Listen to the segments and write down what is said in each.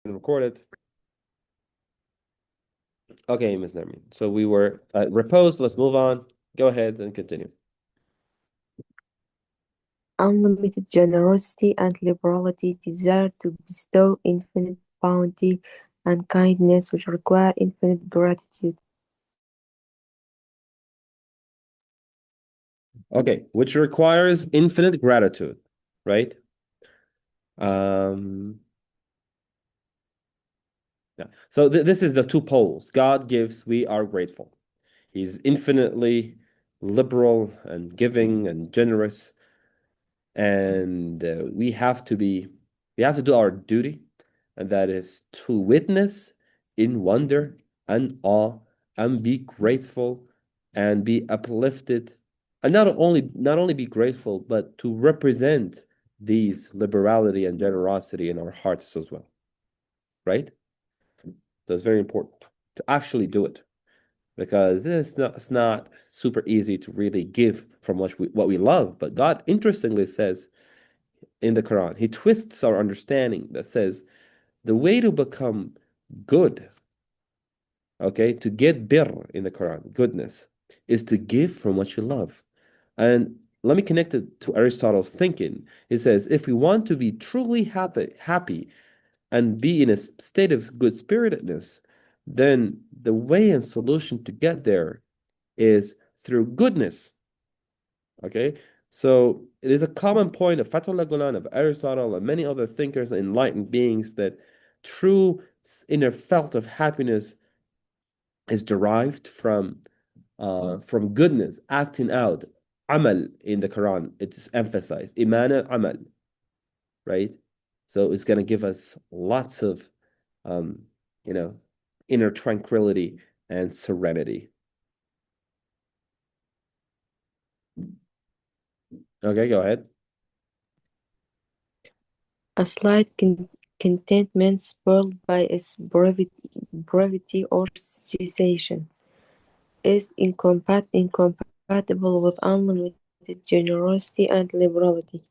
Record it. Okay, Ms. Nermin. So we were reposed. Let's move on. Go ahead and continue. Unlimited generosity and liberality desire to bestow infinite bounty and kindness which require infinite gratitude. Okay, which requires infinite gratitude, right? Um, yeah. So this is the two poles. God gives, we are grateful. He's infinitely liberal and giving and generous, and we have to do our duty, and that is to witness in wonder and awe and be grateful and be uplifted, and not only be grateful, but to represent these liberality and generosity in our hearts as well, right? So it's very important to actually do it, because it's not super easy to really give from what we love. But God interestingly says in the Quran, He twists our understanding that says the way to become good, okay, to get birr in the Quran, goodness, is to give from what you love. And let me connect it to Aristotle's thinking. He says, if we want to be truly happy and be in a state of good spiritedness, then the way and solution to get there is through goodness. Okay, so it is a common point of Fatullah Gulen, of Aristotle, and many other thinkers and enlightened beings that true inner felt of happiness is derived from goodness, acting out. Amal in the Quran, it's emphasized. Iman al amal, right? So it's gonna give us lots of um, you know, inner tranquility and serenity. Okay, go ahead. A slight contentment spoiled by its brevity or cessation is incompatible with unlimited generosity and liberality.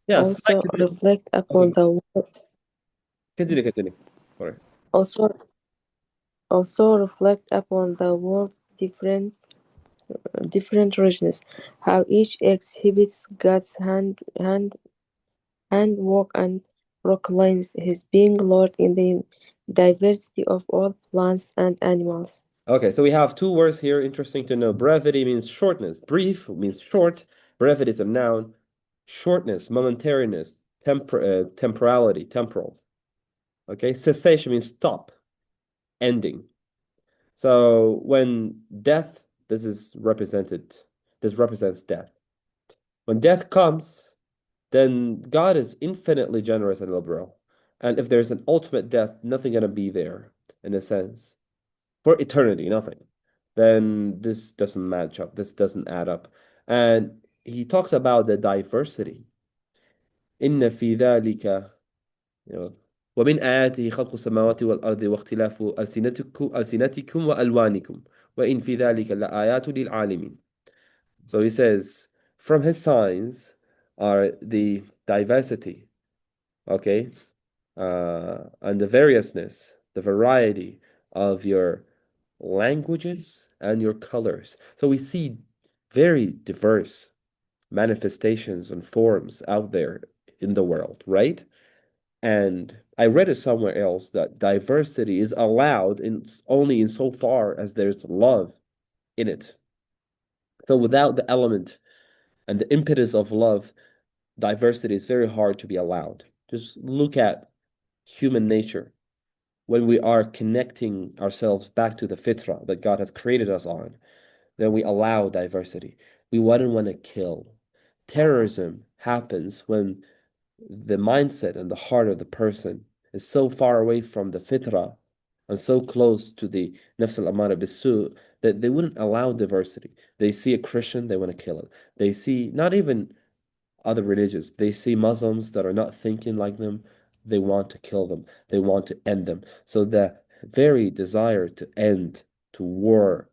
Yes, Also reflect upon the world, continue. Sorry. also also reflect upon the world different regions, how each exhibits God's handwork and proclaims his being Lord in the diversity of all plants and animals. Okay, so we have two words here. Interesting to know. Brevity means shortness. Brief means short. Brevity is a noun. Shortness, momentariness, temporality, temporal. Okay, cessation means stop, ending. So when death, this represents death. When death comes, then God is infinitely generous and liberal. And if there's an ultimate death, nothing gonna be there in a sense. For eternity, nothing, then this doesn't match up. This doesn't add up. And he talks about the diversity. إن في ذلك you know, ومن آياته خلق السماوات والأرض واختلاف ألسنتكم وألوانكم وإن في ذلك لآيات للعالمين. So he says, from his signs are the diversity, okay, and the variousness, the variety of your languages and your colors. So we see very diverse manifestations and forms out there in the world, right? And I read it somewhere else that diversity is allowed in only insofar as there's love in it. So without the element and the impetus of love, diversity is very hard to be allowed. Just look at human nature. When we are connecting ourselves back to the fitra that God has created us on, then we allow diversity. We wouldn't want to kill. Terrorism happens when the mindset and the heart of the person is so far away from the fitra and so close to the nafs al-amara bisu that they wouldn't allow diversity. They see a Christian, they want to kill it. They see not even other religions, they see Muslims that are not thinking like them, they want to kill them, they want to end them. So the very desire to end, to war,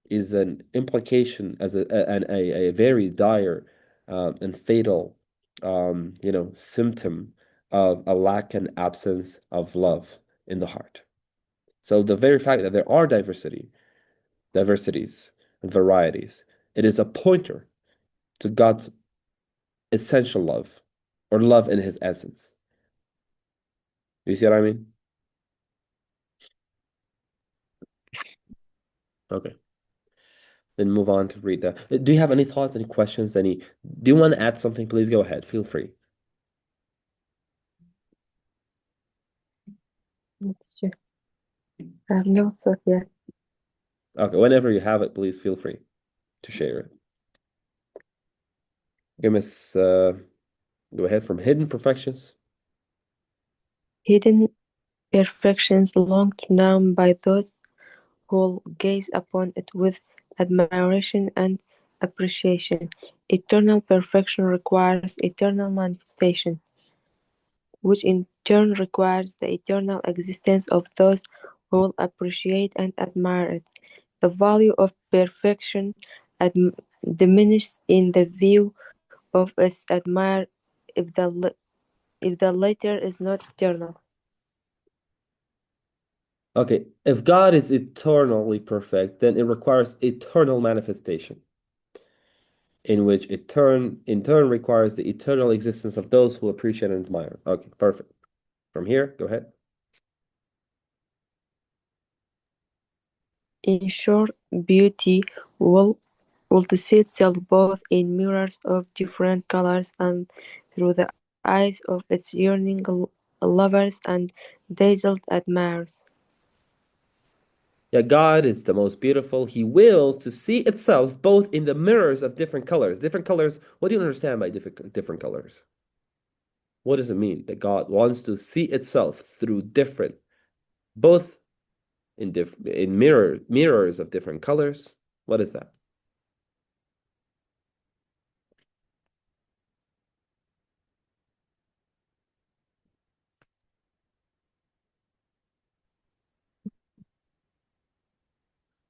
is an implication as a very dire and fatal symptom of a lack and absence of love in the heart. So the very fact that there are diversities, and varieties, it is a pointer to God's essential love or love in his essence. You see what I mean? Okay. Then move on to read that. Do you have any thoughts, any questions, do you want to add something? Please go ahead. Feel free. Let's check. I have no thought yet. Okay, whenever you have it, please feel free to share it. Okay, Miss, go ahead from hidden perfections. Hidden perfections longed known by those who gaze upon it with admiration and appreciation. Eternal perfection requires eternal manifestation, which in turn requires the eternal existence of those who will appreciate and admire it. The value of perfection diminishes in the view of its admirer if if the latter is not eternal. Okay, if God is eternally perfect, then it requires eternal manifestation, in which in turn requires the eternal existence of those who appreciate and admire. Okay, perfect. From here, go ahead. In short, beauty will to see itself both in mirrors of different colors and through the eyes of its yearning lovers and dazzled admirers. Yeah, God is the most beautiful. He wills to see itself both in the mirrors of different colors. Different colors, what do you understand by different colors? What does it mean that God wants to see itself through different, both in mirrors of different colors? What is that?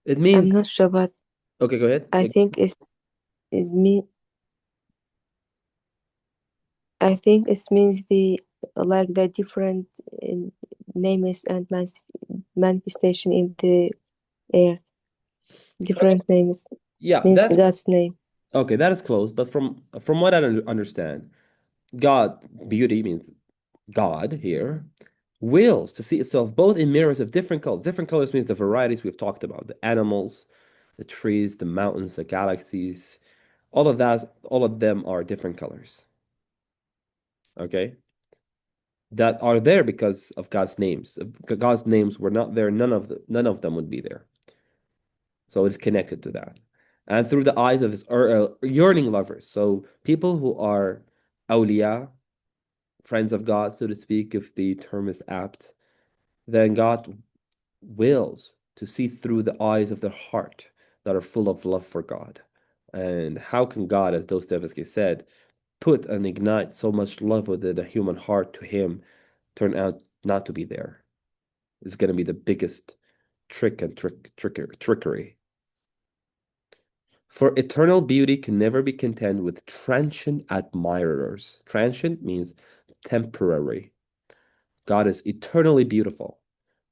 It I'm means, not sure, but okay, go ahead. I think it mean I think it means the like the different names and manifestation in the air. Different names Yeah, means that's God's name. okay, that is close, but from what I understand, God, beauty means God here wills to see itself both in mirrors of different colors. Different colors means the varieties we've talked about, the animals, the trees, the mountains, the galaxies, all of them are different colors. Okay? That are there because of God's names. If God's names were not there, none of them would be there. So it's connected to that. And through the eyes of his yearning lovers. So people who are awliya, friends of God, so to speak, if the term is apt, then God wills to see through the eyes of their heart that are full of love for God. And how can God, as Dostoevsky said, put and ignite so much love within a human heart to him turn out not to be there? It's going to be the biggest trickery. For eternal beauty can never be content with transient admirers. Transient means temporary. God is eternally beautiful,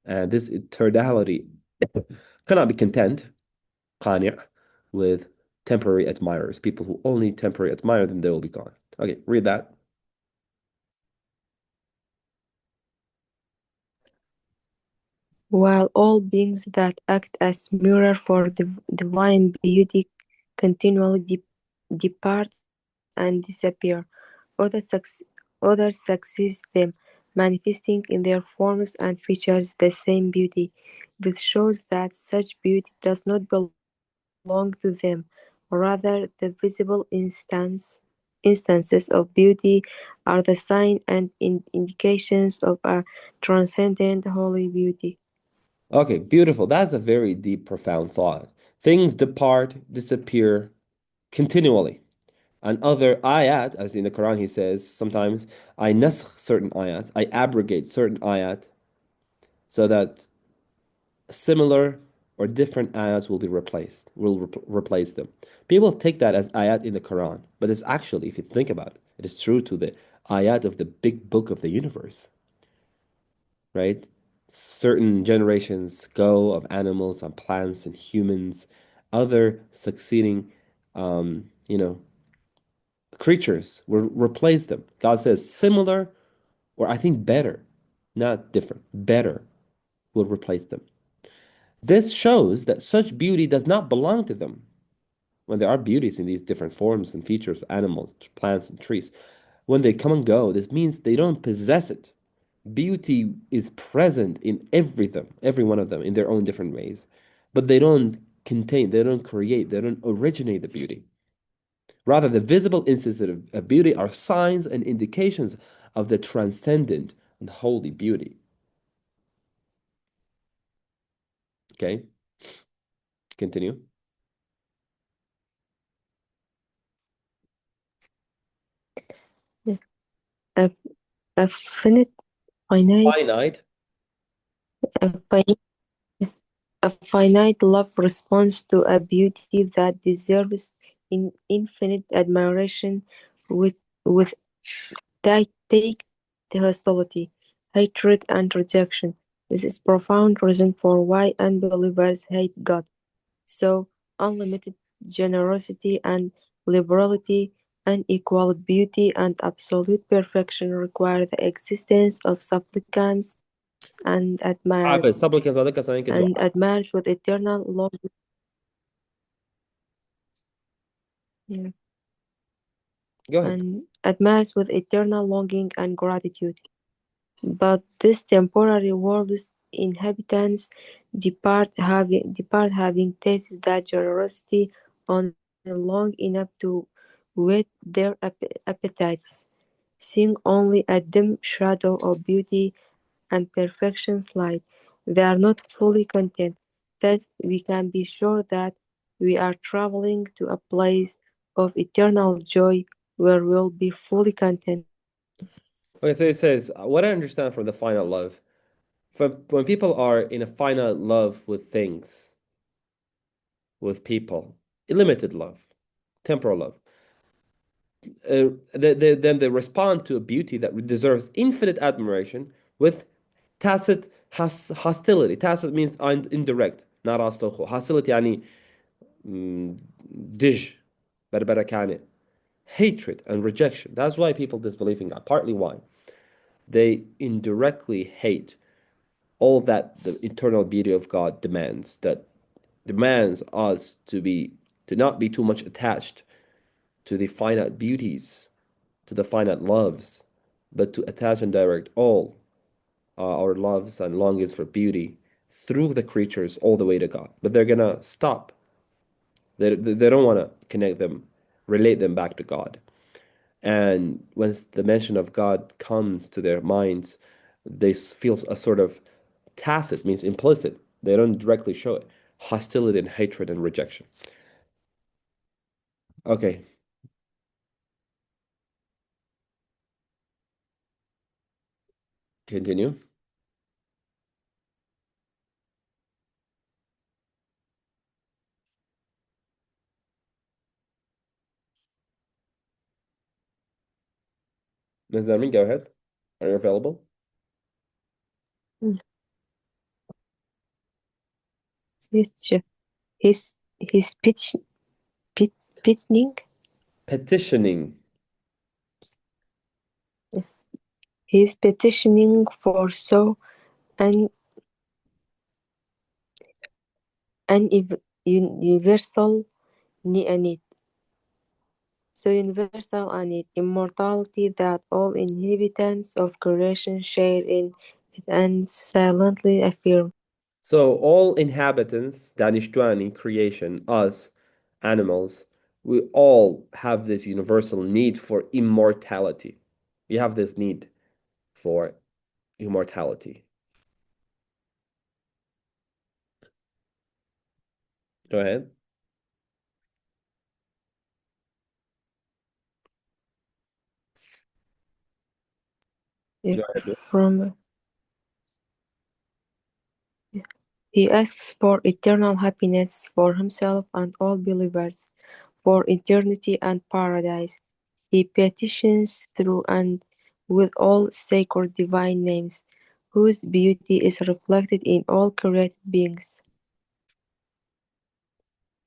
and this eternality cannot be content, qani', with temporary admirers, people who only temporarily admire them, they will be gone. Okay, read that. While all beings that act as mirror for divine beauty continually depart and disappear, others, others succeed them, manifesting in their forms and features the same beauty. This shows that such beauty does not belong to them, rather the visible instances of beauty are the sign and indications of a transcendent holy beauty. Okay, beautiful. That's a very deep, profound thought. Things depart, disappear continually. And other ayat, as in the Quran, he says sometimes I naskh certain ayats, I abrogate certain ayat so that similar or different ayats will be replaced, replace them. People take that as ayat in the Quran, but it's actually, if you think about it, it is true to the ayat of the big book of the universe, right? Certain generations go of animals and plants and humans, other succeeding, you know, creatures will replace them. God says similar, or I think better, not different, better will replace them. This shows that such beauty does not belong to them. When there are beauties in these different forms and features of animals, plants, and trees, when they come and go, this means they don't possess it. Beauty is present in every one of them in their own different ways, but they don't create, they don't originate the beauty. Rather, the visible instances of beauty are signs and indications of the transcendent and holy beauty. Okay, continue. A, a finite, finite, Finite. a finite, a finite love responds to a beauty that deserves infinite admiration with take the hostility, hatred, and rejection. This is profound reason for why unbelievers hate God. So, unlimited generosity and liberality, unequaled beauty, and absolute perfection require the existence of supplicants عابد supplicants are and the admirers with eternal longing. Yeah, Go ahead. and admirers with eternal longing and gratitude. But this temporary world's inhabitants depart having tasted that generosity only long enough to whet their appetites, seeing only a dim shadow of beauty and perfection's light. They are not fully content. Thus, we can be sure that we are traveling to a place of eternal joy where we'll be fully content. Okay, so it says, what I understand from the finite love, when people are in a finite love with things, with people, limited love, temporal love, then they respond to a beauty that deserves infinite admiration with tacit hostility. Tacit means indirect, not hostile. Hostility يعني دج بربرة كانت hatred and rejection. That's why people disbelieve in God. Partly why they indirectly hate all that the eternal beauty of God demands. That demands us to not be too much attached to the finite beauties, to the finite loves, but to attach and direct all our loves and longings for beauty through the creatures all the way to God. But they're gonna stop. They don't want to connect them, relate them back to God. And once the mention of God comes to their minds, they feel a sort of tacit, means implicit. They don't directly show it. Hostility and hatred and rejection. Okay, continue. Ms. Zarmin, go ahead. Are you available? Yes, chef. His pitching. Petitioning. He's petitioning for so an universal need, immortality that all inhabitants of creation share in it and silently affirm. So all inhabitants, Danishtuani, creation, us, animals, we all have this universal need for immortality. We have this need for immortality. Go ahead. Yeah, Go ahead. from he asks for eternal happiness for himself and all believers, for eternity and paradise. He petitions through and with all sacred divine names, whose beauty is reflected in all created beings.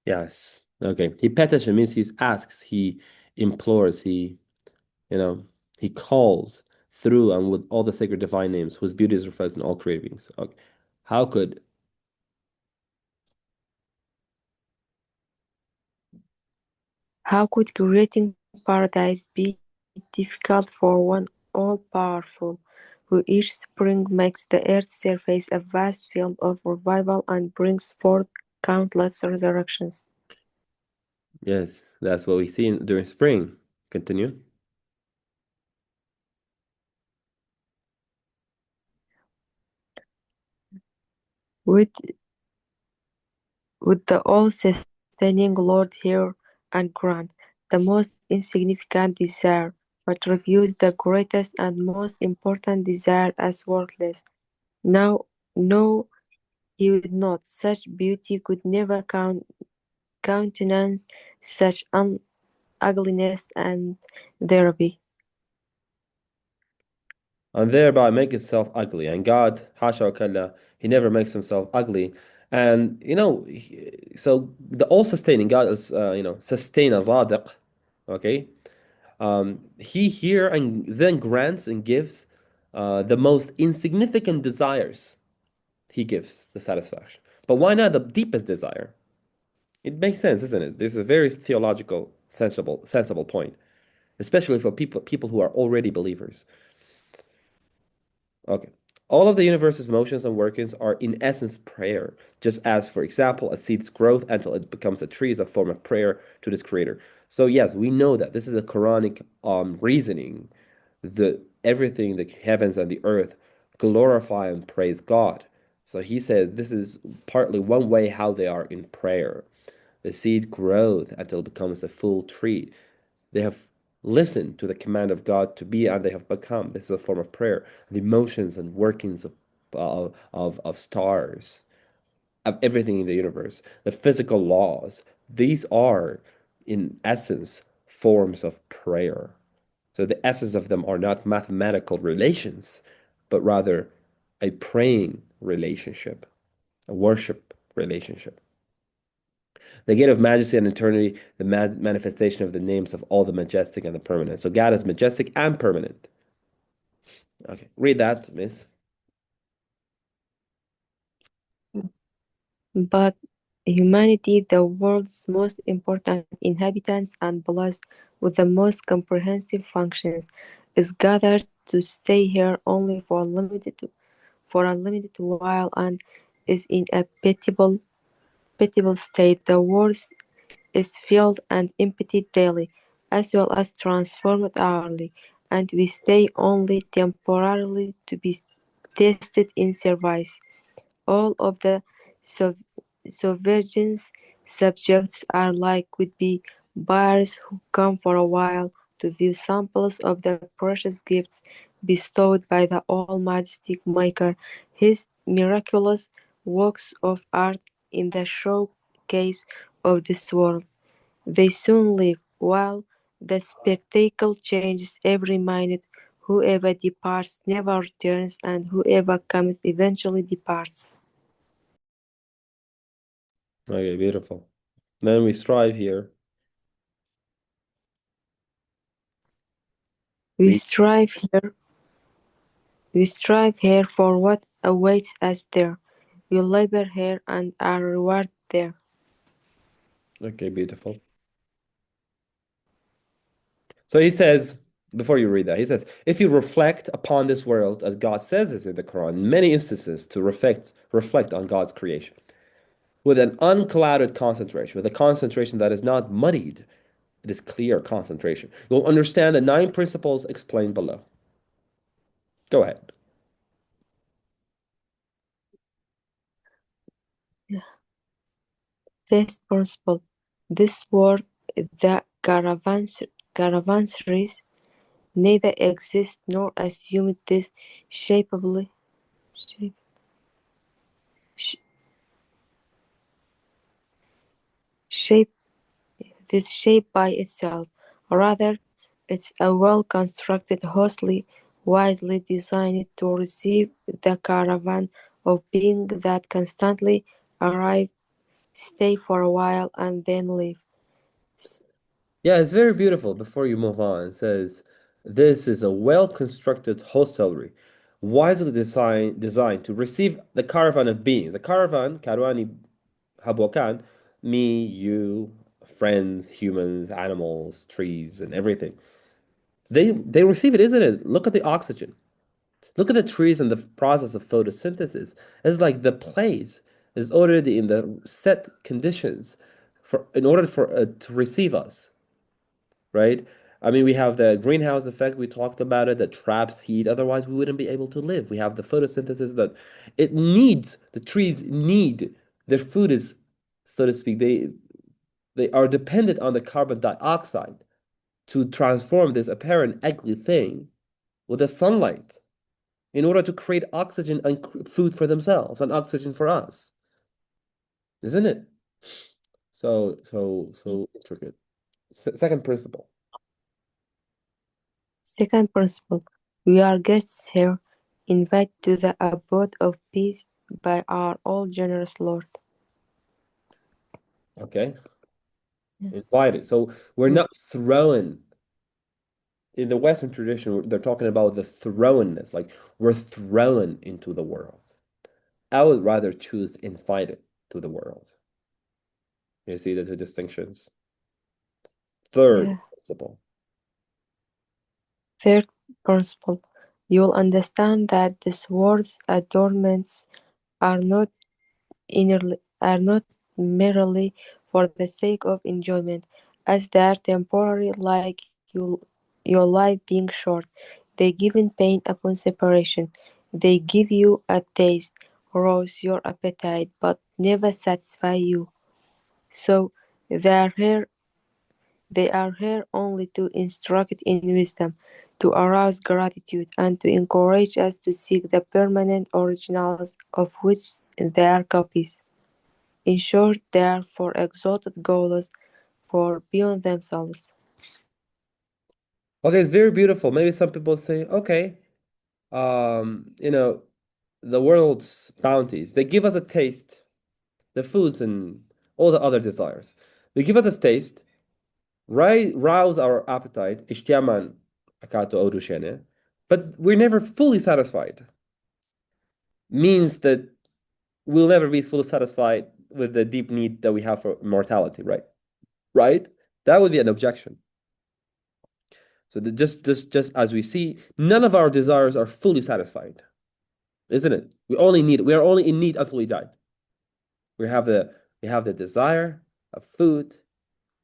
Yes. Okay. He petition means he asks, he implores, you know, he calls through and with all the sacred divine names, whose beauty is reflected in all created beings. Okay. How could How could creating paradise be difficult for one all-powerful, who each spring makes the earth's surface a vast field of revival and brings forth countless resurrections? yes, that's what we see during spring. Continue. Would, would the all-sustaining Lord hear and grant the most insignificant desire, but reviews the greatest and most important desire as worthless? Now, no, he would not. Such beauty could never countenance such ugliness and thereby. And thereby make itself ugly. And God, hasha wa kalla, he never makes himself ugly. And so the all-sustaining God is sustainer radiq. Okay. He here and then grants and gives the most insignificant desires. He gives the satisfaction. But why not the deepest desire? It makes sense, isn't it? There's a very theological, sensible point, especially for people who are already believers. Okay. All of the universe's motions and workings are in essence prayer, just as, for example, a seed's growth until it becomes a tree is a form of prayer to this creator. So yes, we know that this is a Quranic reasoning that everything, the heavens and the earth, glorify and praise God. So he says this is partly one way how they are in prayer. The seed grows until it becomes a full tree. They have listened to the command of God to be, and they have become. This is a form of prayer. The emotions and workings of stars, of everything in the universe, the physical laws, these are, in essence, forms of prayer. So the essence of them are not mathematical relations, but rather a praying relationship, a worship relationship. The gate of majesty and eternity, the manifestation of the names of all the majestic and the permanent. So God is majestic and permanent. Okay, read that, Miss. But humanity, the world's most important inhabitants and blessed with the most comprehensive functions, is gathered to stay here only for a limited while and is in a pitiable state. The world is filled and emptied daily, as well as transformed hourly, and we stay only temporarily to be tested in service. All of the sov- sovereign's subjects are like would-be buyers who come for a while to view samples of the precious gifts bestowed by the All-Majestic Maker, his miraculous works of art in the showcase of this world. They soon leave, while the spectacle changes every minute. Whoever departs never returns, and whoever comes eventually departs. Okay, beautiful. Then we strive here. We Read. strive here, we strive here for what awaits us there. We labor here and are rewarded there. Okay, beautiful. So he says, before you read that, he says, if you reflect upon this world, as God says this in the Quran, in many instances to reflect on God's creation, with an unclouded concentration, with a concentration that is not muddied, it is clear concentration. You'll understand the 9 principles explained below. Go ahead. This principle, this world, the caravanserais, neither exist nor assume this shapeably, shape, sh- shape this shape by itself. Rather, it's a well-constructed hostly wisely designed to receive the caravan of being that constantly arrive, stay for a while, and then leave. Yeah, it's very beautiful. Before you move on, it says, this is a well-constructed hostelry, wisely designed to receive the caravan of beings. The caravan, Karwani Habokan, me, you, friends, humans, animals, trees, and everything. They receive it, isn't it? Look at the oxygen. Look at the trees and the process of photosynthesis. It's like the place is already in the set conditions for in order for to receive us, right? I mean, we have the greenhouse effect, we talked about it, that traps heat, otherwise we wouldn't be able to live. We have the photosynthesis that it needs, the trees need, their food is, so to speak, they are dependent on the carbon dioxide to transform this apparent ugly thing with the sunlight in order to create oxygen and food for themselves and oxygen for us, isn't it? So intricate. Second principle. Second principle: we are guests here, invited to the abode of peace by our all-generous Lord. Okay, invited. So we're Mm. not thrown. In the Western tradition, they're talking about the thrownness, like we're thrown into the world. I would rather choose invited to the world. You see the two distinctions. Third Yeah. principle. Third principle: you will understand that this world's adornments are not are not merely for the sake of enjoyment, as they are temporary, like your life being short. They give in pain upon separation. They give you a taste, rouse your appetite, but never satisfy you. So they are here only to instruct in wisdom, to arouse gratitude, and to encourage us to seek the permanent originals of which they are copies. In short, they are for exalted goals, for beyond themselves. Okay, it's very beautiful. Maybe some people say, okay, you know, the world's bounties, they give us a taste, the foods and all the other desires. They give us a taste, rouse our appetite, ishtiyaman akato orushene, but we're never fully satisfied. Means that we'll never be fully satisfied with the deep need that we have for immortality, right? Right? That would be an objection. So just as we see, none of our desires are fully satisfied, isn't it? We are only in need until we die. We have the desire of food,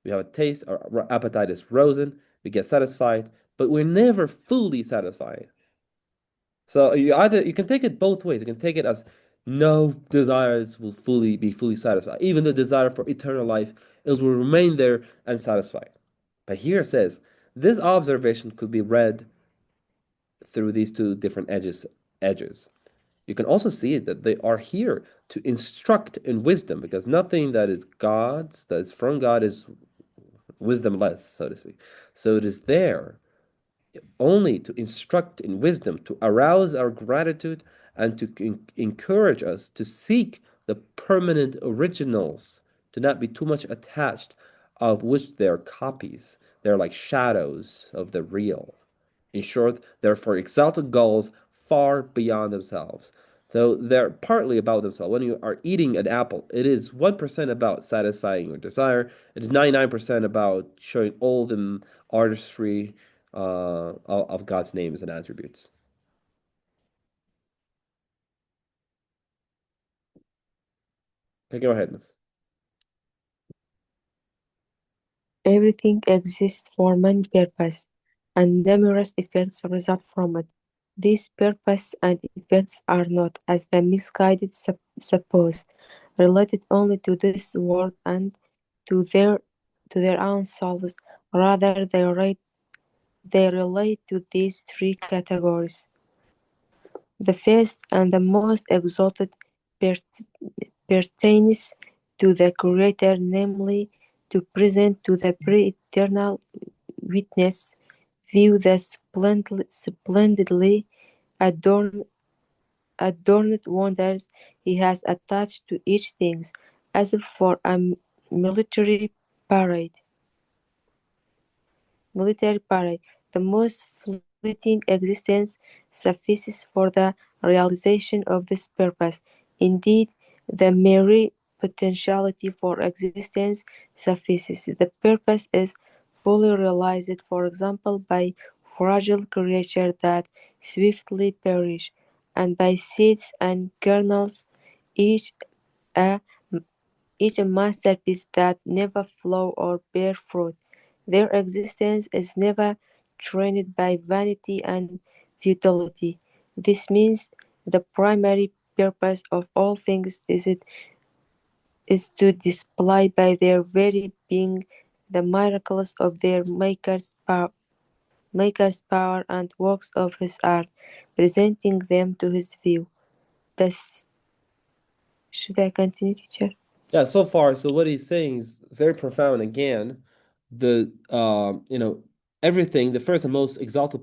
we have a taste, our appetite is frozen, we get satisfied, but we're never fully satisfied. So you can take it both ways. You can take it as no desires will be fully satisfied. Even the desire for eternal life, it will remain there unsatisfied. But here it says this observation could be read through these two different edges. You can also see it that they are here to instruct in wisdom, because nothing that is God's, that is from God, is wisdomless, so to speak. So it is there only to instruct in wisdom, to arouse our gratitude, and to encourage us to seek the permanent originals, to not be too much attached, of which they are copies. They're like shadows of the real. In short, they're for exalted goals far beyond themselves. So they're partly about themselves. When you are eating an apple, it is 1% about satisfying your desire. It is 99% about showing all the artistry of God's names and attributes. Okay, go ahead, Miss. Everything exists for many purposes, and numerous effects result from it. These purposes and effects are not, as the misguided suppose, related only to this world and to their to their own selves. Rather, they relate to these three categories. The first and the most exalted pertains to the Creator, namely, to present to the pre-eternal witness view the splendidly adorned, adorned wonders he has attached to each thing, as if for a military parade. Military parade. The most fleeting existence suffices for the realization of this purpose. Indeed, the mere potentiality for existence suffices. The purpose is fully realized, for example, by fragile creatures that swiftly perish, and by seeds and kernels, each a each a masterpiece that never flow or bear fruit. Their existence is never trained by vanity and futility. This means the primary purpose of all things is to display by their very being the miracles of their maker's power and works of his art, presenting them to his view. Thus, should I continue, teacher? Yeah, so far, so what he's saying is very profound. Again, everything, the first and most exalted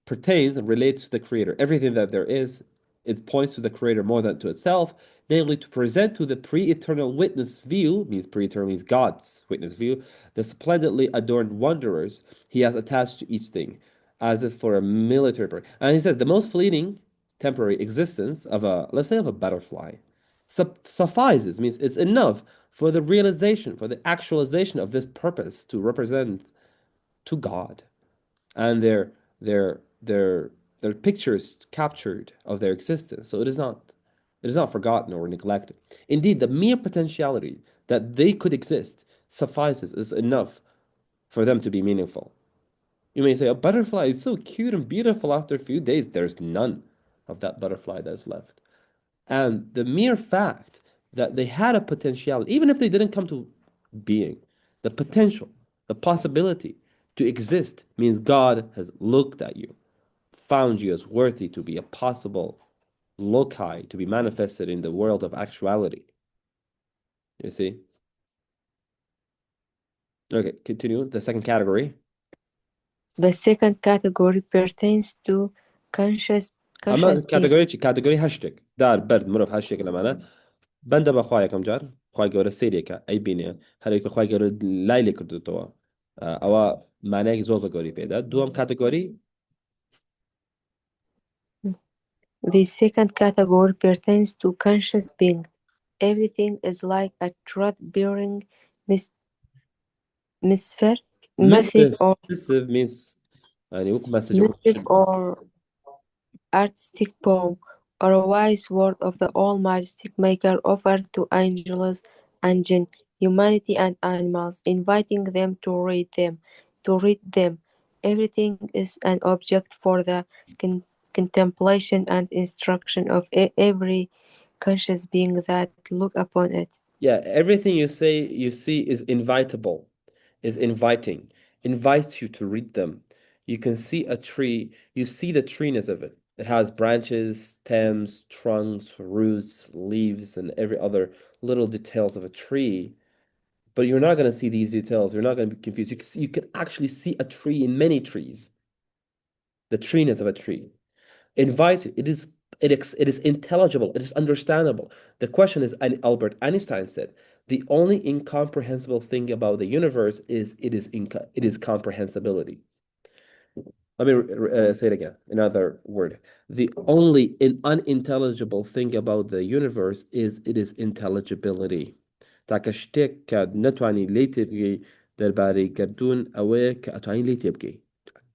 pertains and relates to the Creator. Everything that there is, it points to the Creator more than to itself, namely to present to the pre-eternal witness view, means pre-eternal means God's witness view, the splendidly adorned wanderers he has attached to each thing, as if for a military purpose. And he says the most fleeting, temporary existence of let's say, of a butterfly suffices, means it's enough for the realization, for the actualization of this purpose to represent to God and their pictures captured of their existence. So it is not forgotten or neglected. Indeed, the mere potentiality that they could exist suffices, is enough for them to be meaningful. You may say, a butterfly is so cute and beautiful after a few days. There's none of that butterfly that's left. And the mere fact that they had a potential, even if they didn't come to being, the potential, the possibility to exist means God has looked at you, found you as worthy to be a possible loci to be manifested in the world of actuality. You see? Okay, continue. The second category. The second category pertains to conscious اما conscious being. کاتگوری هشتێک دار بەرد مرۆڤ هەشتێک لەمانە بەندە بە خوا یەکەم جار خی گەورە سیرێکە ئەی بینێ هەرێکە خی گەورە لای لێ کردوتەوە ئەوە مانایەکی زۆر گەوری پێدا دووەم کاتگۆری The second category pertains to conscious being. Everything is like a truth-bearing missive, massive missive or missive means يعني وەکو مەسەجە missive or artistic poem, or a wise word of the all-majestic Maker offered to angels and jinn, humanity and animals, inviting them to read them. To read them, everything is an object for the contemplation and instruction of every conscious being that look upon it. Yeah, everything you see is invitable, is invites you to read them. You can see a tree, you see the treeness of it. It has branches, stems, trunks, roots, leaves, and every other little details of a tree. But you're not going to see these details. You're not going to be confused. You can actually see a tree in many trees, the treeness of a tree. Invites you. It is intelligible. It is understandable. The question is, and Albert Einstein said, the only incomprehensible thing about the universe is it is comprehensibility. Let me say it again. Another word. The only unintelligible thing about the universe is it is intelligibility. تاکە شتێک کە نەتوانی لی تێبگەی دەربارەی گردون ئەوەیە کە ئەتوانی لی تێبگەی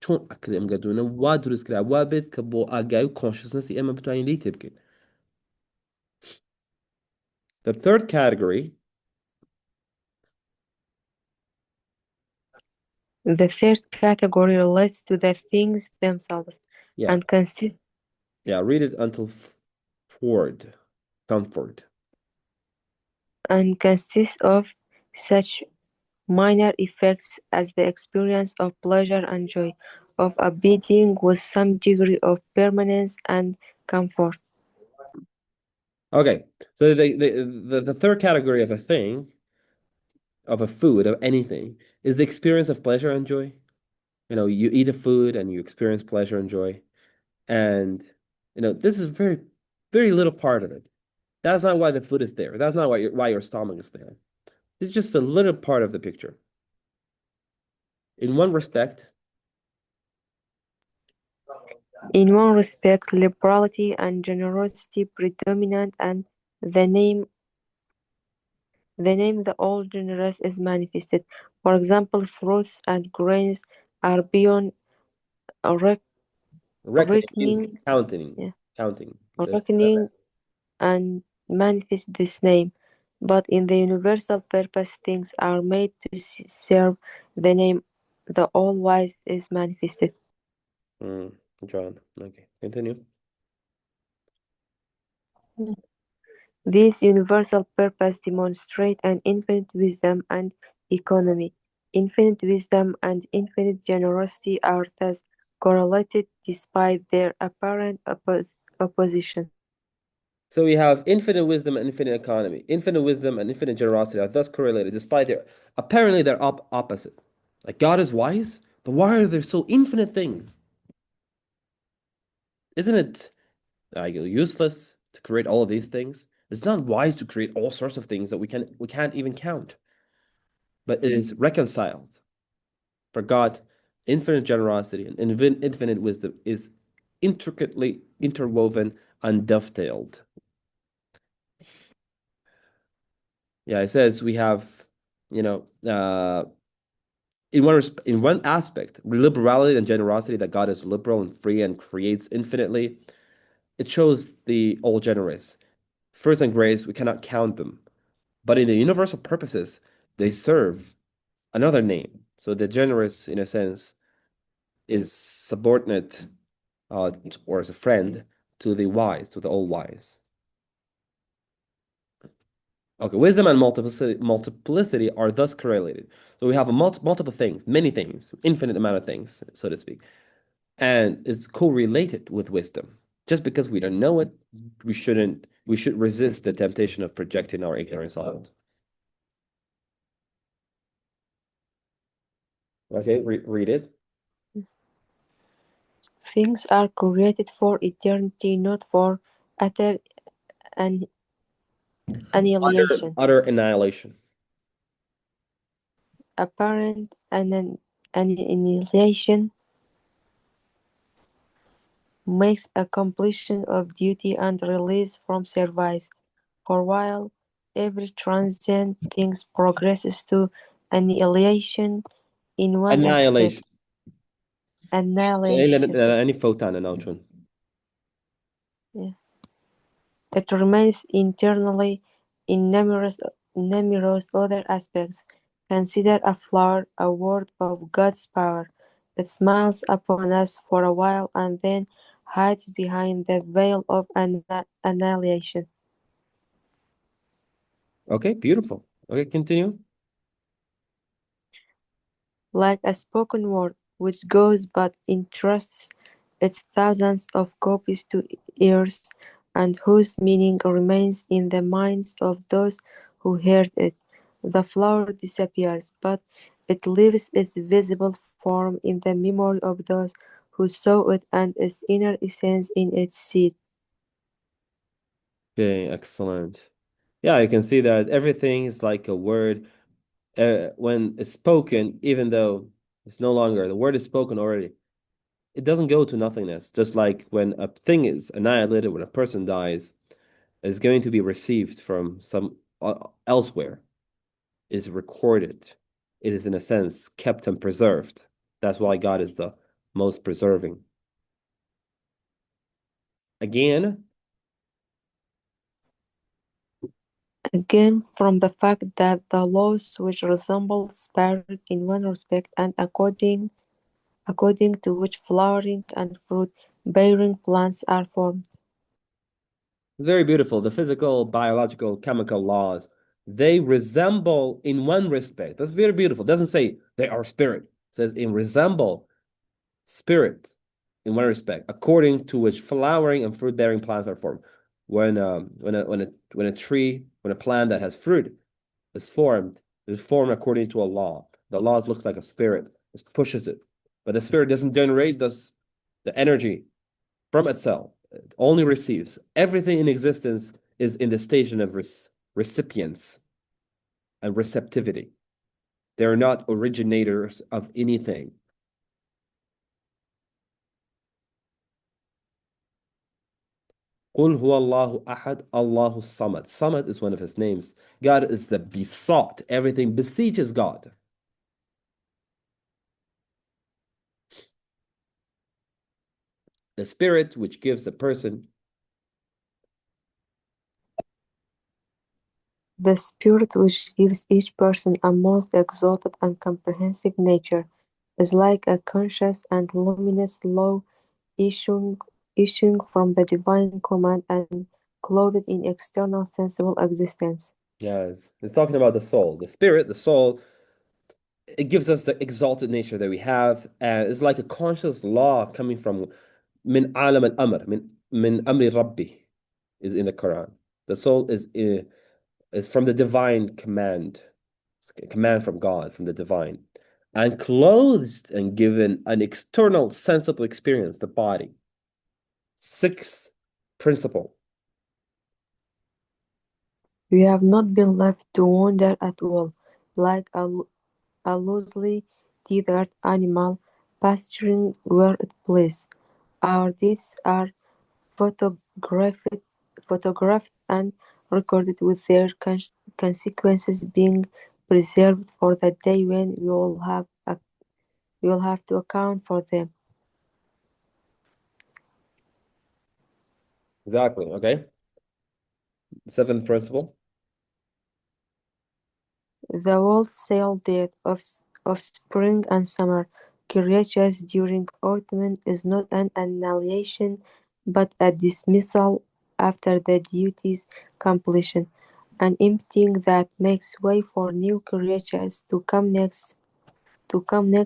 چۆن ئەکرێ ئەم گردونە وا دروستکرا وا بێت کە بۆ ئاگای و کۆنشسنەسی ئێمە بتوانین لی تێبگەین. The third category. The third category relates to the things themselves Yeah. and consists Yeah, read it until Ford. Comfort. and consists of such minor effects as the experience of pleasure and joy, of a being with some degree of permanence and comfort. Okay, so the third category of a thing, of a food, of anything, is the experience of pleasure and joy. You eat the food and you experience pleasure and joy. And this is very, very little part of it. That's not why the food is there. That's not why your stomach is there. It's just a little part of the picture. In one respect, In one respect, liberality and generosity predominate, and the name the all generous is manifested. For example, fruits and grains are beyond rec- reckoning means reckoning, counting, yeah, counting. reckoning and manifest this name. But in the universal purpose, things are made to serve the name. The all wise is manifested. Mm, John. Okay, continue. This universal purpose demonstrates an infinite wisdom and economy. Infinite wisdom and infinite generosity are thus correlated despite their apparent opposition. So we have infinite wisdom and infinite economy. Infinite wisdom and infinite generosity are thus correlated, despite apparently they're opposite. Like God is wise, but why are there so infinite things? Isn't it useless to create all of these things? It's not wise to create all sorts of things that we can't even count. But it is reconciled. For God, infinite generosity and infinite wisdom is intricately interwoven and dovetailed. Yeah, it says we have, you know, in one aspect, liberality and generosity, that God is liberal and free and creates infinitely. It shows the all generous. Fruits and grace, we cannot count them. But in the universal purposes, they serve another name. So the generous, in a sense, is subordinate or as a friend to the wise, to the all wise. Okay, wisdom and multiplicity are thus correlated. So we have multiple things, many things, infinite amount of things, so to speak, and it's correlated with wisdom. Just because we don't know it, we should resist the temptation of projecting our ignorance on it. Okay, read it. Things are created for eternity, not for utter an annihilation. Utter annihilation. Apparent annihilation makes a completion of duty and release from service. For while every transient thing progresses to annihilation in one aspect, Annihilation. annihilation, Any photon annihilation. yeah, it remains internally in numerous other aspects. Consider a flower, a word of God's power. It smiles upon us for a while and then hides behind the veil of annihilation. Okay, beautiful. Okay, continue. Like a spoken word, which goes but entrusts its thousands of copies to ears, and whose meaning remains in the minds of those who heard it. The flower disappears, but it leaves its visible form in the memory of those who saw it and its inner essence in its seed. Okay, excellent. Yeah, you can see that everything is like a word when it's spoken, even though it's no longer, the word is spoken already. It doesn't go to nothingness. Just like when a thing is annihilated, when a person dies, it's going to be received from some elsewhere, is recorded. It is, in a sense, kept and preserved. That's why God is the most preserving. Again, Again, from the fact that the laws which resemble spirit in one respect and according to which flowering and fruit-bearing plants are formed. very beautiful. The physical, biological, chemical laws, they resemble in one respect. That's very beautiful. It doesn't say they are spirit. It says in resemble spirit in one respect, according to which flowering and fruit-bearing plants are formed. When a tree, when a plant that has fruit is formed according to a law. The law looks like a spirit. It pushes it. But the spirit doesn't generate the energy from itself. It only receives. Everything in existence is in the station of recipients and receptivity. They're not originators of anything. قُلْ هُوَ اللَّهُ أَحَدٌ اللَّهُ الصَّمَدُ. Samad is one of his names. God is the besought. Everything beseeches God. The spirit which gives a person The spirit which gives each person a most exalted and comprehensive nature is like a conscious and luminous law issuing, issuing from the divine command and clothed in external sensible existence. yes, it's talking about the soul. The spirit, the soul, it gives us the exalted nature that we have. And it's like a conscious law coming from min alam al-amr, min amri rabbi is in the Quran. The soul is from the divine command. It's a command from God, from the divine. And clothed and given an external sensible experience, the body. Sixth principle. We have not been left to wander at all, like a loosely tethered animal pasturing where it pleases. Our deeds are photographed, photographed and recorded with their consequences being preserved for the day when we will have to account for them. Exactly. Okay. Seventh principle. The wholesale death of spring and summer creatures during autumn is not an annihilation but a dismissal after the duty's completion, an emptying that makes way for new creatures to come next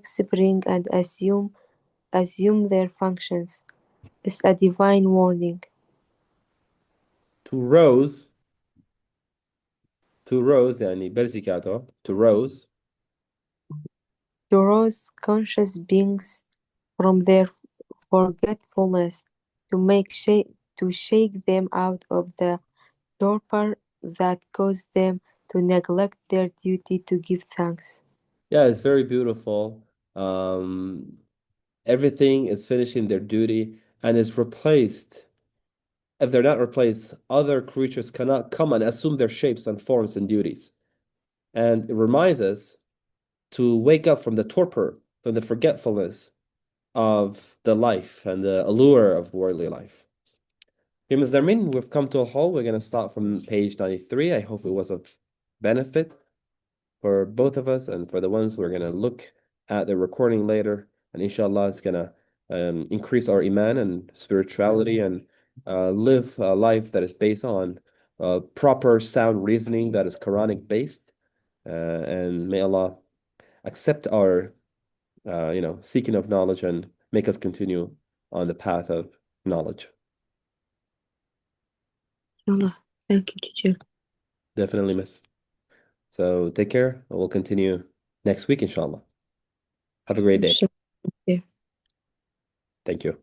spring and assume their functions, is a divine warning. To rose. To rose, يعني برزيكاتو. To rose. To rouse conscious beings from their forgetfulness, to shake them out of the torpor that caused them to neglect their duty to give thanks. Yeah, it's very beautiful. Um, Everything is finishing their duty and is replaced. If they're not replaced, other creatures cannot come and assume their shapes and forms and duties. And it reminds us to wake up from the torpor, from the forgetfulness of the life and the allure of worldly life. Okay, Ms. Darmin, we've come to a halt. We're going to start from page 93. I hope it was of benefit for both of us and for the ones who are going to look at the recording later. And inshallah, it's going to increase our iman and spirituality and live a life that is based on proper sound reasoning that is Quranic based. And may Allah accept our seeking of knowledge and make us continue on the path of knowledge. Allah, thank you, teacher. Definitely, miss. So take care. We'll continue next week, inshallah. Have a great day. Sure. Thank you.